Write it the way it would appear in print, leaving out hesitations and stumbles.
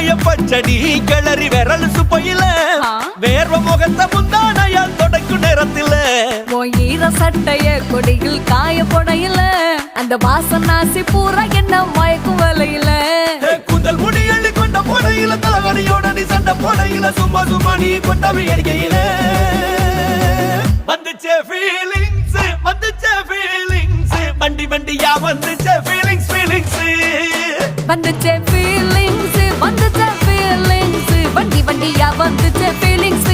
வெங்காய பச்சடி கிளறி விரல் சுப்பையில வேர்வ முகத்த முந்தானையால் தொடக்கும் நேரத்தில ஈர சட்டைய கொடியில் காய பொடையில அந்த வாசனாசி பூரா என்ன மயக்கும் வலையில கூந்தல் முடி அள்ளி கொண்ட போடையில தலகடியோட நீ சண்டை போடையில சும்மா சும்மா நீ கொண்டவை எரிக்கையில வந்துச்சே ஃபீலிங்ஸ் வந்துச்சே ஃபீலிங்ஸ் வண்டி வண்டியா வந்துச்சே ஃபீலிங்ஸ் ஃபீலிங்ஸ் வந்துச்சே ஃபீலிங்ஸ் வந்துச்சே ஃபீலிங்ஸ் வண்டி வண்டியா வந்துச்சே ஃபீலிங்ஸ்